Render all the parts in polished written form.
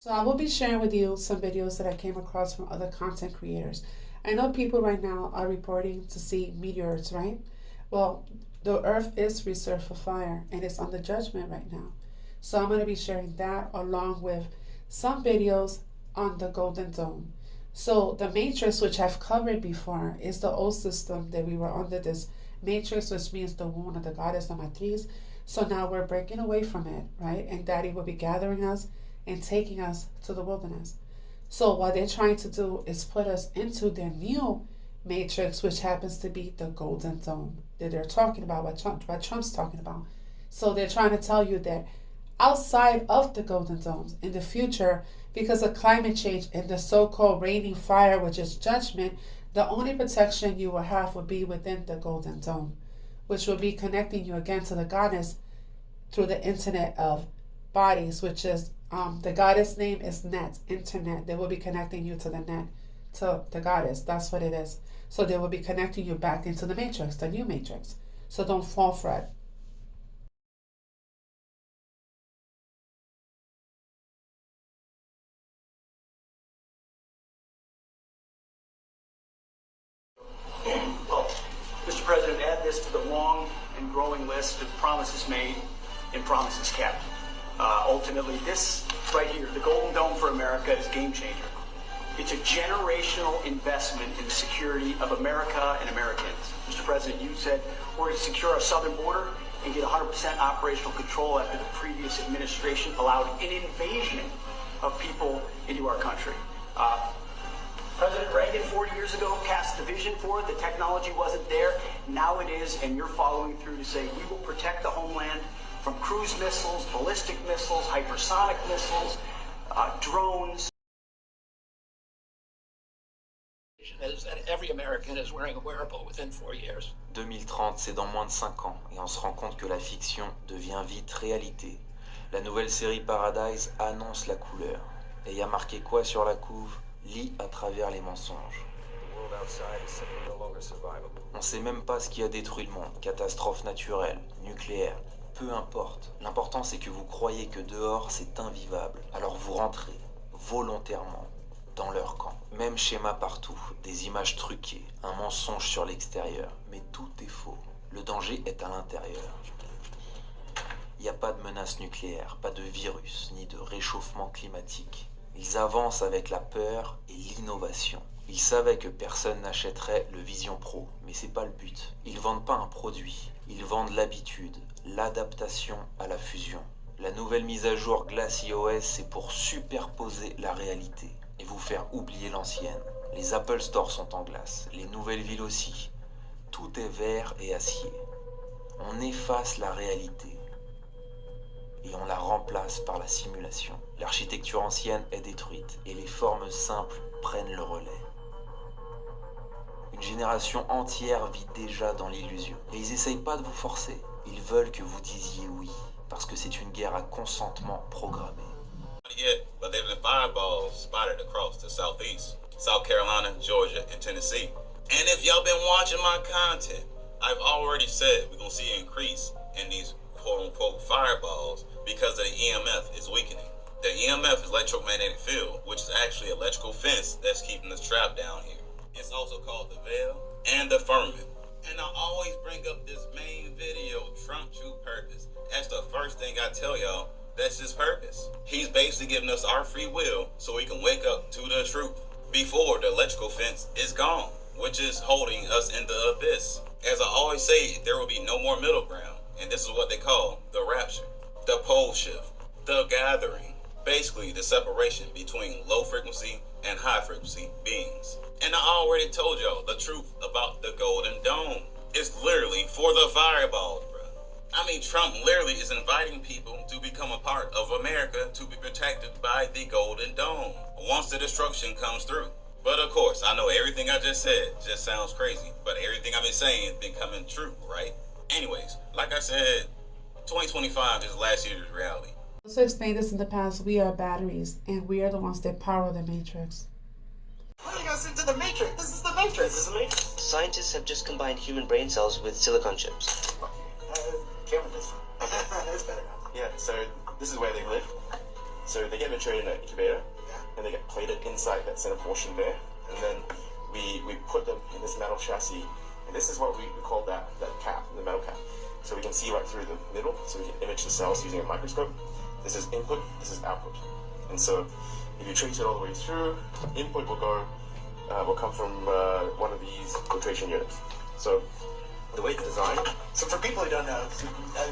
So I will be sharing with you some videos that I came across from other content creators. I know people right now are reporting to see meteors, right? Well, the earth is reserved for fire and it's under judgment right now. So I'm going to be sharing that along with some videos on the Golden Dome. So the matrix, which I've covered before, is the old system that we were under this matrix, which means the womb of the goddess, the matriz. So now we're breaking away from it, right? And Daddy will be gathering us and taking us to the wilderness. So what they're trying to do is put us into their new matrix, which happens to be the Golden Dome that they're talking about, what Trump's talking about. So they're trying to tell you that outside of the Golden Domes in the future, because of climate change and the so-called raining fire, which is judgment, the only protection you will have will be within the Golden Dome, which will be connecting you again to the goddess through the internet of bodies, which is the goddess name is net, internet. They will be connecting you to the net, to the goddess. That's what it is. So they will be connecting you back into the matrix, the new matrix. So don't fall for it. Well, Mr. President, add this to the long and growing list of promises made and promises kept. Ultimately, this right here, the Golden Dome for America, is game changer. It's a generational investment in the security of America and Americans. Mr. President, you said we're going to secure our southern border and get 100% operational control after the previous administration allowed an invasion of people into our country. President Reagan 40 years ago cast the vision for it. The technology wasn't there. Now it is, and you're following through to say we will protect the homeland from cruise missiles, ballistic missiles, hypersonic missiles, drones. Is that every American is wearing a wearable within 4 years. 2030, c'est dans moins de 5 ans, et on se rend compte que la fiction devient vite réalité. La nouvelle série Paradise annonce la couleur. Et y a marqué quoi sur la couve? Lis à travers les mensonges. On sait même pas ce qui a détruit le monde. Catastrophe naturelle, nucléaire, peu importe. L'important c'est que vous croyez que dehors c'est invivable. Alors vous rentrez, volontairement, dans leur camp. Même schéma partout, des images truquées, un mensonge sur l'extérieur. Mais tout est faux. Le danger est à l'intérieur. Il n'y a pas de menace nucléaire, pas de virus, ni de réchauffement climatique. Ils avancent avec la peur et l'innovation. Ils savaient que personne n'achèterait le Vision Pro, mais c'est pas le but. Ils vendent pas un produit, ils vendent l'habitude, l'adaptation à la fusion. La nouvelle mise à jour GlassIOS, c'est pour superposer la réalité et vous faire oublier l'ancienne. Les Apple Store sont en glace, les nouvelles villes aussi. Tout est verre et acier. On efface la réalité et on la remplace par la simulation. L'architecture ancienne est détruite et les formes simples prennent le relais. Une génération entière vit déjà dans l'illusion. Et ils essayent pas de vous forcer. Ils veulent que vous disiez oui, parce que c'est une guerre à consentement programmé. Yet, but there have been fireballs spotted across the southeast, South Carolina, Georgia, and Tennessee. And if y'all been watching my content, I've already said we're gonna see an increase in these quote-unquote fireballs because the EMF is weakening. The EMF is electromagnetic field, which is actually an electrical fence that's keeping us trapped down here. It's also called the veil and the firmament. And I always bring up this main video, Trump True Purpose. That's the first thing I tell y'all. That's his purpose. He's basically giving us our free will so we can wake up to the truth before the electrical fence is gone, which is holding us in the abyss. As I always say, there will be no more middle ground, and this is what they call the rapture, the pole shift, the gathering, basically the separation between low frequency and high frequency beings. And I already told y'all the truth about the Golden Dome. It's literally for the fireballs, bro. I mean, Trump literally is inviting people to become a part of America to be protected by the Golden Dome once the destruction comes through. But of course, I know everything I just said just sounds crazy, but everything I've been saying has been coming true, right? Anyways, like I said, 2025 is last year's reality. To explain this in the past, we are batteries, and we are the ones that power the matrix. Why are you guys into the Matrix? This is the Matrix. This is the Matrix. Scientists have just combined human brain cells with silicon chips. Camera this. That's better now. Yeah, so this is where they live. So they get matured in an incubator, and they get plated inside that center portion there, and then we put them in this metal chassis, and this is what we call that cap, the metal cap. So we can see right through the middle, so we can image the cells using a microscope. This is input, this is output. And so if you trace it all the way through, input will come from one of these filtration units. So the way it's designed. So for people who don't know,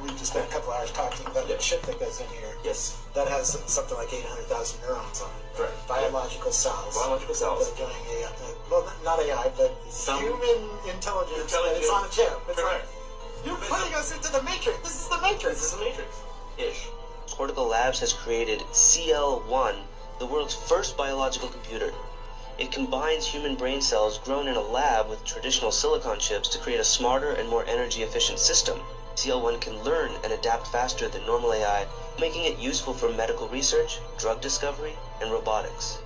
we just spent a couple hours talking about the chip that goes in here. Yes. That has something like 800,000 neurons on it. Correct. Biological cells. Biological cells. That are doing well, not AI, but human intelligence. It's on a chip. It's correct. You're putting us into the Matrix. This is the Matrix. This is the Matrix-ish. Cortical Labs has created CL1, the world's first biological computer. It combines human brain cells grown in a lab with traditional silicon chips to create a smarter and more energy-efficient system. CL1 can learn and adapt faster than normal AI, making it useful for medical research, drug discovery, and robotics.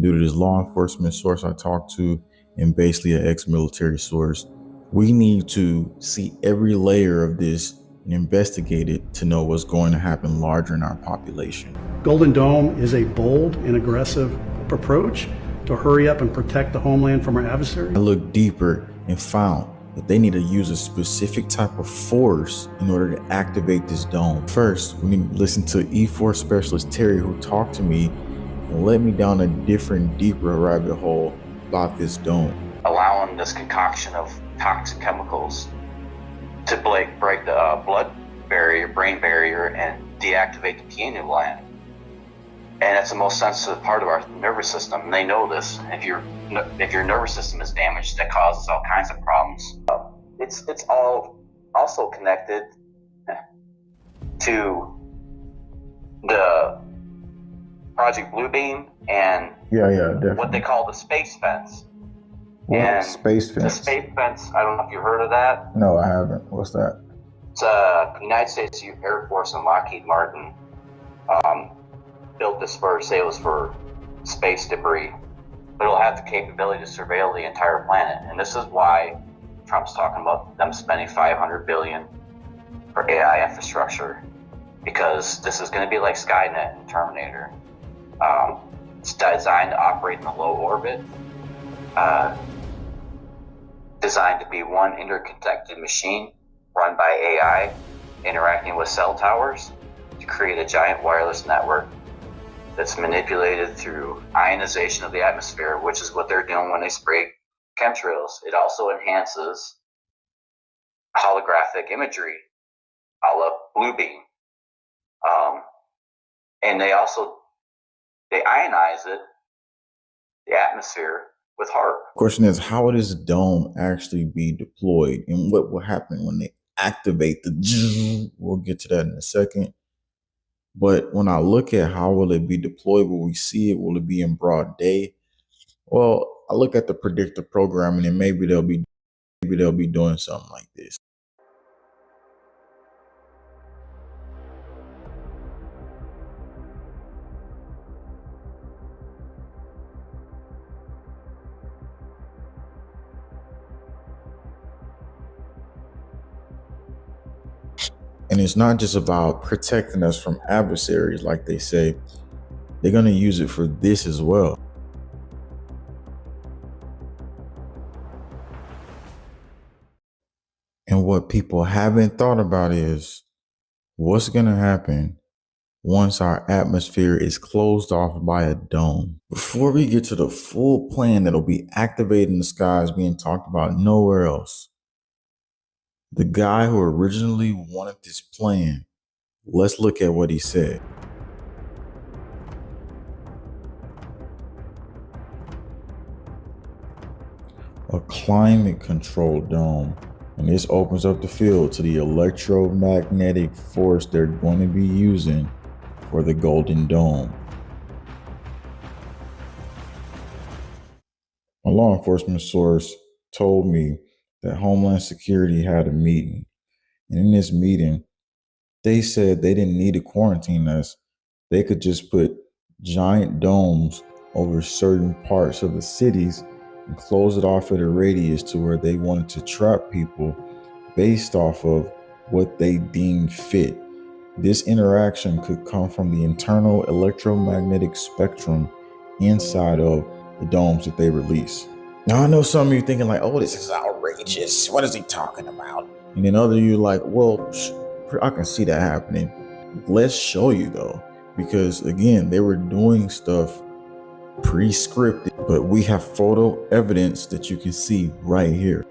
Due to this law enforcement source I talked to, and basically an ex-military source, we need to see every layer of this and investigate it to know what's going to happen larger in our population. Golden Dome is a bold and aggressive approach to hurry up and protect the homeland from our adversaries. I looked deeper and found that they need to use a specific type of force in order to activate this dome. First, we need to listen to E4 specialist Terry, who talked to me and led me down a different, deeper rabbit hole about this dome. Allowing this concoction of toxic chemicals to break the blood barrier, brain barrier, and deactivate the pineal gland. And it's the most sensitive part of our nervous system. And they know this. If your nervous system is damaged, that causes all kinds of problems. It's all also connected to the Project Bluebeam and definitely. what they call the space fence. What? Space fence? The space fence, I don't know if you heard of that. No, I haven't. What's that? It's United States Air Force and Lockheed Martin built this for, say it was for space debris, but it'll have the capability to surveil the entire planet. And this is why Trump's talking about them spending $500 billion for AI infrastructure, because this is going to be like Skynet and Terminator. It's designed to operate in a low orbit, designed to be one interconnected machine run by AI interacting with cell towers to create a giant wireless network that's manipulated through ionization of the atmosphere, which is what they're doing when they spray chemtrails. It also enhances holographic imagery, a la Bluebeam. And they ionize it, the atmosphere, with HAARP. Question is, how will this dome actually be deployed, and what will happen when they activate the? We'll get to that in a second. But when I look at how will it be deployed, will we see it? Will it be in broad day? Well, I look at the predictive programming, and maybe they'll be doing something like this. And it's not just about protecting us from adversaries, like they say. They're going to use it for this as well. And what people haven't thought about is what's going to happen once our atmosphere is closed off by a dome. Before we get to the full plan that'll be activated in the skies being talked about nowhere else, the guy who originally wanted this plan, let's look at what he said. A climate-controlled dome, and this opens up the field to the electromagnetic force they're going to be using for the Golden Dome. A law enforcement source told me that Homeland Security had a meeting. And in this meeting, they said they didn't need to quarantine us. They could just put giant domes over certain parts of the cities and close it off at a radius to where they wanted to trap people based off of what they deemed fit. This interaction could come from the internal electromagnetic spectrum inside of the domes that they release. Now, I know some of you thinking like, oh, this is outrageous. What is he talking about? And then other you like, well, I can see that happening. Let's show you though, because again, they were doing stuff pre-scripted, but we have photo evidence that you can see right here.